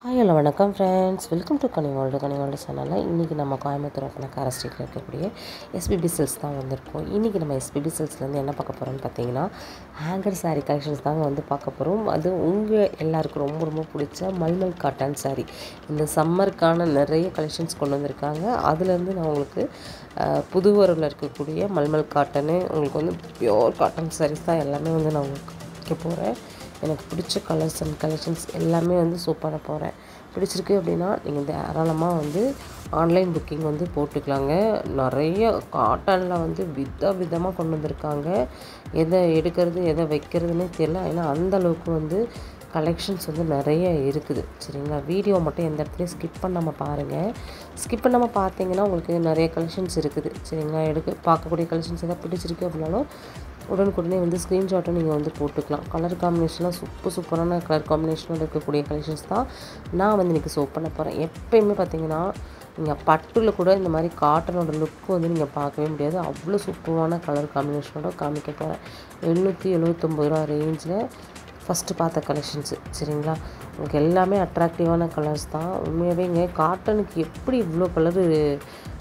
Hi hello வணக்கம் friends, welcome to Ghani world சேனலில். இன்றைக்கி நம்ம கோயம்புத்தூர் பணக்கார ஸ்ட்ரீட்டில் இருக்கக்கூடிய எஸ்பிபி சில்க்ஸ் தான் வந்திருக்கோம். இன்றைக்கி நம்ம எஸ்பிபி சில்க்ஸ்லேருந்து என்ன பார்க்க போகிறோம்னு பார்த்தீங்கன்னா, ஹேங்கர் சாரீ கலெக்ஷன்ஸ் தாங்க வந்து பார்க்க போகிறோம். அது உங்கள் எல்லாருக்கும் ரொம்ப ரொம்ப பிடிச்ச மல்மல் காட்டன் சாரீ. இந்த சம்மருக்கான நிறைய கலெக்ஷன்ஸ் கொண்டு வந்திருக்காங்க. அதுலேருந்து நான் உங்களுக்கு புதுவரில் இருக்கக்கூடிய மல்மல் காட்டனு, உங்களுக்கு வந்து பியோர் காட்டன் சாரீஸ் தான் எல்லாமே வந்து நான் உங்களுக்கு வைக்க போகிறேன். எனக்கு பிடிச்ச கலர்ஸ் அண்ட் கலெக்ஷன்ஸ் எல்லாமே வந்து சூப்பராக போகிறேன். பிடிச்சிருக்கு அப்படின்னா நீங்கள் தாராளமாக வந்து ஆன்லைன் புக்கிங் வந்து போட்டுக்கலாங்க. நிறைய காட்டனில் வந்து விதமாக கொண்டு வந்திருக்காங்க. எதை எடுக்கிறது எதை வைக்கிறதுனே தெரியல. ஏன்னா அந்தளவுக்கு வந்து கலெக்ஷன்ஸ் வந்து நிறைய இருக்குது. சரிங்களா, வீடியோ மட்டும் எந்த இடத்துலையும் ஸ்கிப் பண்ணாமல் பாருங்கள். ஸ்கிப் பண்ணாமல் பார்த்தீங்கன்னா உங்களுக்கு நிறைய கலெக்ஷன்ஸ் இருக்குது. சரிங்களா, பார்க்கக்கூடிய கலெக்ஷன்ஸ் எதாவது பிடிச்சிருக்கு அப்படின்னாலும் உடனுக்குடனே வந்து ஸ்க்ரீன்ஷாட்டும் நீங்கள் வந்து போட்டுக்கலாம். கலர் காம்பினேஷன்லாம் சூப்பரான கலர் காம்பினேஷனோட இருக்கக்கூடிய கலெக்ஷன்ஸ் தான் நான் வந்து இன்றைக்கி ஷோ பண்ண போகிறேன். எப்போயுமே பார்த்தீங்கன்னா நீங்கள் பட்டில் கூட இந்த மாதிரி காட்டனோட லுக்கு வந்து நீங்கள் பார்க்கவே முடியாது. அவ்வளோ சூப்பரான கலர் காம்பினேஷனோட காமிக்க போகிறேன். 779 ரூபா ரேஞ்சில் ஃபஸ்ட்டு பார்த்த கலெக்ஷன்ஸு. சரிங்களா, உங்களுக்கு எல்லாமே அட்ராக்டிவான கலர்ஸ் தான். உண்மையாகவேங்க காட்டனுக்கு எப்படி இவ்வளோ கலரு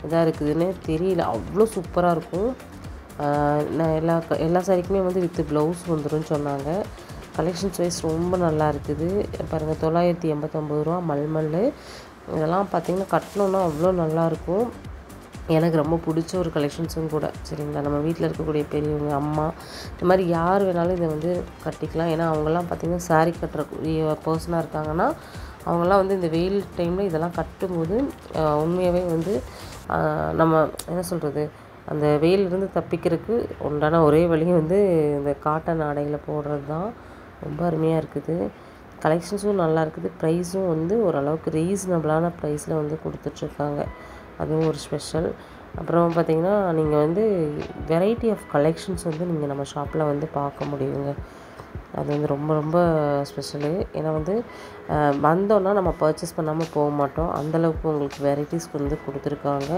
இதாக இருக்குதுன்னு தெரியல. அவ்வளோ சூப்பராக இருக்கும். நான் எல்லா சாரிக்குமே வந்து வித் ப்ளவுஸ் வந்துடும் சொன்னாங்க. கலெக்ஷன்ஸ் வைஸ் ரொம்ப நல்லா இருக்குது. பாருங்கள், 989 ரூபா மல்மல். இதெல்லாம் பார்த்திங்கன்னா கட்டணுன்னா அவ்வளோ நல்லாயிருக்கும். எனக்கு ரொம்ப பிடிச்ச ஒரு கலெக்ஷன்ஸும் கூட. சரிங்களா, நம்ம வீட்டில் இருக்கக்கூடிய பெரியவங்க, அம்மா, இந்த மாதிரி யார் வேணாலும் இதை வந்து கட்டிக்கலாம். ஏன்னா அவங்கெல்லாம் பார்த்திங்கன்னா சாரீ கட்டுறக்கூடிய பர்சனாக இருக்காங்கன்னா அவங்கெல்லாம் வந்து இந்த வெயில் டைமில் இதெல்லாம் கட்டும்போது உண்மையாகவே வந்து நம்ம என்ன சொல்கிறது, அந்த வெயிலிருந்து தப்பிக்கிறதுக்கு உண்டான ஒரே வழியும் வந்து இந்த காட்டன் ஆடைகளை போடுறது தான். ரொம்ப அருமையாக இருக்குது. கலெக்ஷன்ஸும் நல்லா இருக்குது. ப்ரைஸும் வந்து ஓரளவுக்கு ரீசனபிளான ப்ரைஸில் வந்து கொடுத்துட்ருக்காங்க. அதுவும் ஒரு ஸ்பெஷல். அப்புறம் பார்த்திங்கன்னா நீங்கள் வந்து வெரைட்டி ஆஃப் கலெக்ஷன்ஸ் வந்து நீங்கள் நம்ம ஷாப்பில் வந்து பார்க்க முடியுங்க. அது வந்து ரொம்ப ரொம்ப ஸ்பெஷலு. ஏன்னா வந்து வந்தோன்னா நம்ம பர்ச்சேஸ் பண்ணாமல் போக மாட்டோம். அந்தளவுக்கு உங்களுக்கு வெரைட்டிஸ் வந்து கொடுத்துருக்காங்க.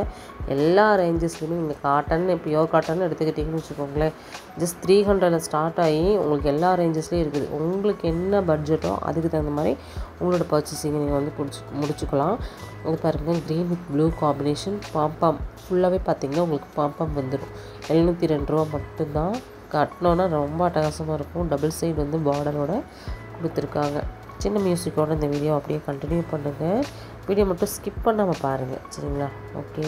எல்லா ரேஞ்சஸ்லையுமே நீங்கள் காட்டன், பியோர் காட்டன் எடுத்துக்கிட்டிங்கன்னு வச்சுக்கோங்களேன், ஜஸ்ட் 300 ஸ்டார்ட் ஆகி உங்களுக்கு எல்லா ரேஞ்சஸ்லேயும் இருக்குது. உங்களுக்கு என்ன பட்ஜெட்டோ அதுக்கு தகுந்த மாதிரி உங்களோட பர்ச்சேஸிங்கை நீங்கள் வந்து முடிச்சுக்கலாம். அது பாருங்கள், green with blue combination pom-pom ஃபுல்லாகவே பார்த்திங்கன்னா உங்களுக்கு பாம்பாம் வந்துடும். 702 ரூபா மட்டும்தான். கட்டினோன்னா ரொம்ப அட்டகாசமாக இருக்கும். டபுள் சைடு வந்து பார்டரோட கொடுத்துருக்காங்க. சின்ன மியூசிக்கோட இந்த வீடியோ அப்படியே கண்டினியூ பண்ணுங்கள். வீடியோ மட்டும் ஸ்கிப் பண்ணாமல் பாருங்கள். சரிங்களா, ஓகே.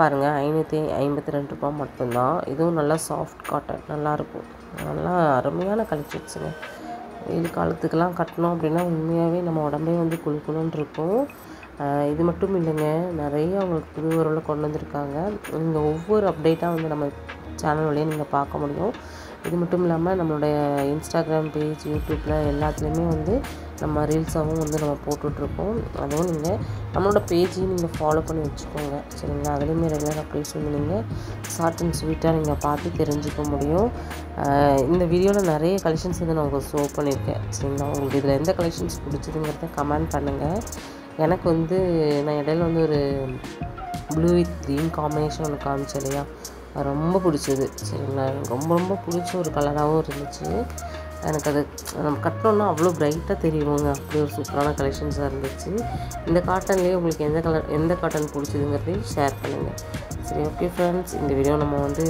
பாருங்கள் ₹552 மட்டும்தான். இதுவும் நல்லா சாஃப்ட் காட்டன், நல்லாயிருக்கும். நல்லா அருமையான கலெக்ஷன்ஸுங்க. வெயில் காலத்துக்கெல்லாம் கட்டினோம் அப்படின்னா உண்மையாகவே நம்ம உடம்பே வந்து குளு குளுன்னு இருக்கும். இது மட்டும் இல்லைங்க, நிறைய அவங்களுக்கு புது உறவில் கொண்டு வந்திருக்காங்க. நீங்கள் ஒவ்வொரு அப்டேட்டாக வந்து நம்ம சேனல் வழியாக நீங்கள் பார்க்க முடியும். இது மட்டும் இல்லாமல் நம்மளுடைய இன்ஸ்டாகிராம் பேஜ், யூடியூப்பில் எல்லாத்துலேயுமே வந்து நம்ம ரீல்ஸாகவும் வந்து நம்ம போட்டுட்ருக்கோம். அதுவும் நீங்கள் நம்மளோட பேஜையும் நீங்கள் ஃபாலோ பண்ணி வச்சுக்கோங்க, சரிங்களா? அதுலேயுமே ரெகுலர் அப்டேட்ஸ் வந்து நீங்கள் ஷார்ட் அண்ட் ஸ்வீட்டாக நீங்கள் பார்த்து தெரிஞ்சுக்க முடியும். இந்த வீடியோவில் நிறைய கலெக்ஷன்ஸ் வந்து நான் உங்களுக்கு ஷோ பண்ணியிருக்கேன், சரிங்களா? உங்களுக்கு இதில் எந்த கலெக்ஷன்ஸ் பிடிச்சதுங்கிறத கமெண்ட் பண்ணுங்கள். எனக்கு வந்து நான் இடையில வந்து ஒரு ப்ளூ வித் க்ரீன் காம்பினேஷன் ஒன்று காமிச்சேன் இல்லையா, அது ரொம்ப பிடிச்சது, சரிங்களா? ரொம்ப ரொம்ப பிடிச்ச ஒரு கலராகவும் இருந்துச்சு. எனக்கு அது நம்ம கட்டினோன்னா அவ்வளோ ப்ரைட்டாக தெரியுங்க. அப்படி ஒரு சூப்பரான கலெக்ஷன்ஸாக இருந்துச்சு. இந்த காட்டன்லேயே உங்களுக்கு எந்த காட்டன் பிடிச்சதுங்கிறதையும் ஷேர் பண்ணுங்கள். சரி, ஓகே ஃப்ரெண்ட்ஸ், இந்த வீடியோ நம்ம வந்து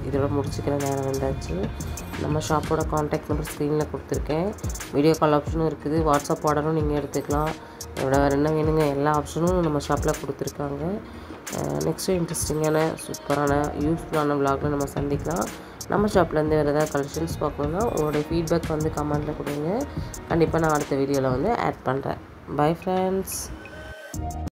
இதோட முடிச்சுக்கிற நேரம் வந்தாச்சு. நம்ம ஷாப்போட காண்டாக்ட் நம்பர் ஸ்க்ரீனில் கொடுத்துருக்கேன். வீடியோ கால் ஆப்ஷனும் இருக்குது. வாட்ஸ்அப் ஆர்டரும் நீங்கள் எடுத்துக்கலாம். இதோட வேறு என்ன வேணுங்க, எல்லா ஆப்ஷனும் நம்ம ஷாப்பில் கொடுத்துருக்காங்க. நெக்ஸ்ட்டு இன்ட்ரெஸ்டிங்கான சூப்பரான யூஸ்ஃபுல்லான விலாகில் நம்ம சந்திக்கலாம். நம்ம ஷாப்லேருந்து வேறு ஏதாவது கலெக்ஷன்ஸ் பார்க்கணுன்னா உங்களுடைய ஃபீட்பேக் வந்து கமெண்ட்டில் கொடுங்க. கண்டிப்பாக நான் அடுத்த வீடியோவில் வந்து ஆட் பண்ணுறேன். Bye friends.